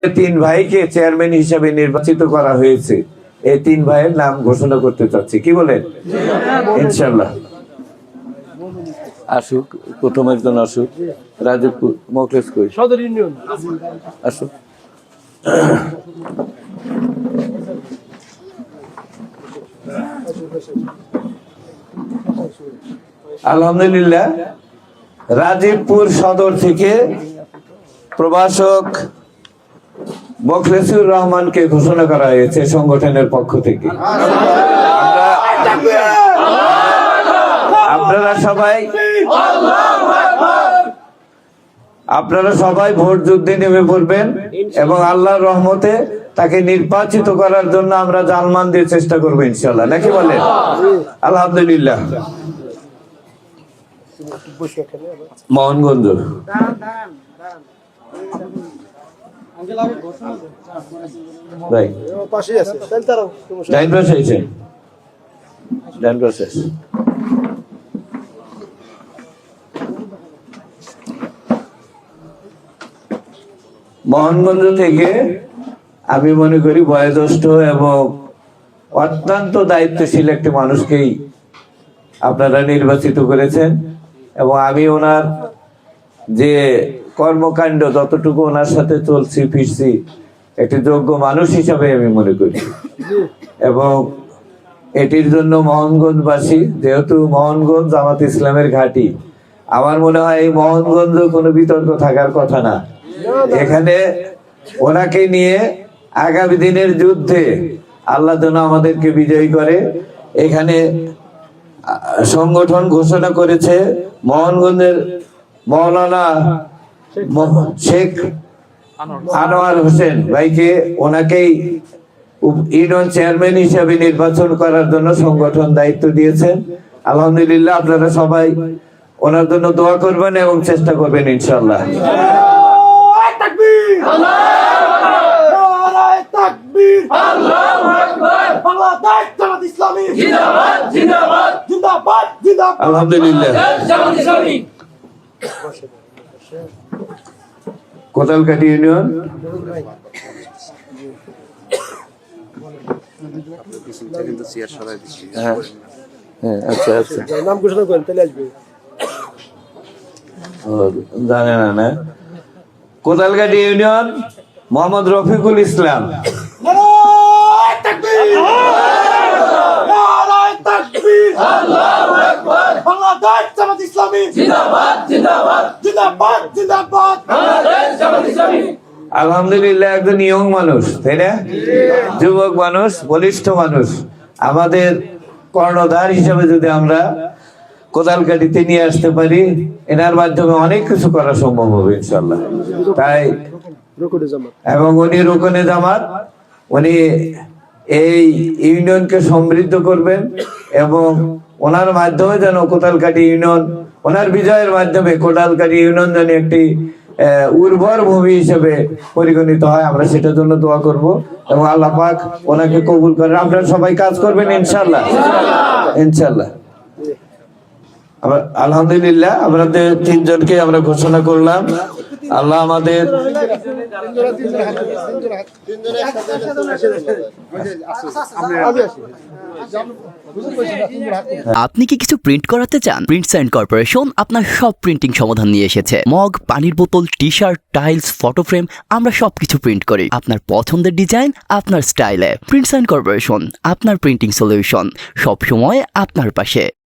তিন ভাইকে চেয়ারম্যান হিসেবে নির্বাচিত করা হয়েছে। এই তিন ভাইয়ের নাম ঘোষণা করতে চাচ্ছি, কি বলেন? ইনশাল্লাহ আসুক, প্রথম একজন আসুক। রাজীবপুর মোখলেস কই সদর ইউনিয়ন আসুক। আলহামদুলিল্লাহ, রাজীবপুর সদর থেকে প্রভাষক মোখলেসুর রহমানকে ঘোষণা করা হয়েছে সংগঠনের পক্ষ থেকে। আপনারা সবাই ভোট যুদ্ধে নেমে পড়বেন এবং আল্লাহর রহমতে তাকে নির্বাচিত করার জন্য আমরা জানমান দিয়ে চেষ্টা করবো ইনশাল্লাহ, নাকি বলেন? আলহামদুলিল্লাহ। মোহনগঞ্জ মোহনগঞ্জ থেকে আমি মনে করি বয়োজ্যেষ্ঠ এবং অত্যন্ত দায়িত্বশীল একটি মানুষকেই আপনারা নির্বাচিত করেছেন এবং আমি ওনার যে কর্মকাণ্ড যতটুকু ওনার সাথে চলছি ফিরছি একটি যোগ্য মানুষ হিসাবে আমি মনে করি। এবং এটির জন্য মোহনগঞ্জবাসী, যেহেতু মোহনগঞ্জ জামাত ইসলামের ঘাঁটি, আমার মনে হয় এই মোহনগঞ্জ কোনো বিতর্ক থাকার কথা না। এখানে ওনাকে নিয়ে আগামী দিনের যুদ্ধে আল্লাহ যেন আমাদেরকে বিজয়ী করে। এখানে সংগঠন ঘোষণা করেছে মোহনগঞ্জের মৌলানা শেখ আনোয়ার হোসেন ভাইকে, ওনাকেই ইউনিয়ন চেয়ারম্যান হিসেবে নির্বাচন করার জন্য সংগঠন দায়িত্ব দিয়েছেন। আলহামদুলিল্লাহ, আপনারা সবাই ওনার জন্য দোয়া করবেন এবং চেষ্টা করবেন ইনশাআল্লাহ। আলহামদুলিল্লাহ। কোদালকাটি ইউনিয়ন আচ্ছা আচ্ছা, নাম ঘোষণা করেন তাহলে আসবে। জানে না কোদালকাটি ইউনিয়ন মোহাম্মদ রফিকুল ইসলাম। আলহামদুলিল্লাহ, একজন ইয়ং মানুষ, তাই না? যুবক মানুষ, বলিষ্ঠ মানুষ, আমাদের কর্ণধার হিসেবে যদি আমরা কোদালকাটিতে নিয়ে আসতে পারি, এনার মাধ্যমে অনেক কিছু করা সম্ভব হবে ইনশাল্লাহ। তাই এবং উনি রুকনে জামাত, উনি এই ইউনিয়নকে সমৃদ্ধ করবেন এবং ওনার মাধ্যমে যেন কোদালকাটি ইউনিয়ন, ওনার বিজয়ের মাধ্যমে কোদালকাটি ইউনিয়ন যেন একটি উর্বর ভূমি হিসেবে পরিগণিত হয়, আমরা সেটার জন্য দোয়া করব এবং আল্লাহ পাক ওনাকে কবুল করেন। আপনারা সবাই কাজ করবেন ইনশাল্লাহ, ইনশাল্লাহ। আলহামদুলিল্লাহ, আমাদের তিনজনকে আমরা ঘোষণা করলাম। আল্লাহ আমাদের আপনি কি কিছু প্রিন্ট করাতে চান? প্রিন্টস এন্ড কর্পোরেশন আপনার সব প্রিন্টিং সমাধান নিয়ে এসেছে। মগ, পানির বোতল, T shirt, tiles, photo frame, আমরা সবকিছু প্রিন্ট করি আপনার পছন্দের ডিজাইন, আপনার স্টাইলে। প্রিন্টস এন্ড কর্পোরেশন, আপনার প্রিন্টিং সলিউশন, সব সময় আপনার পাশে।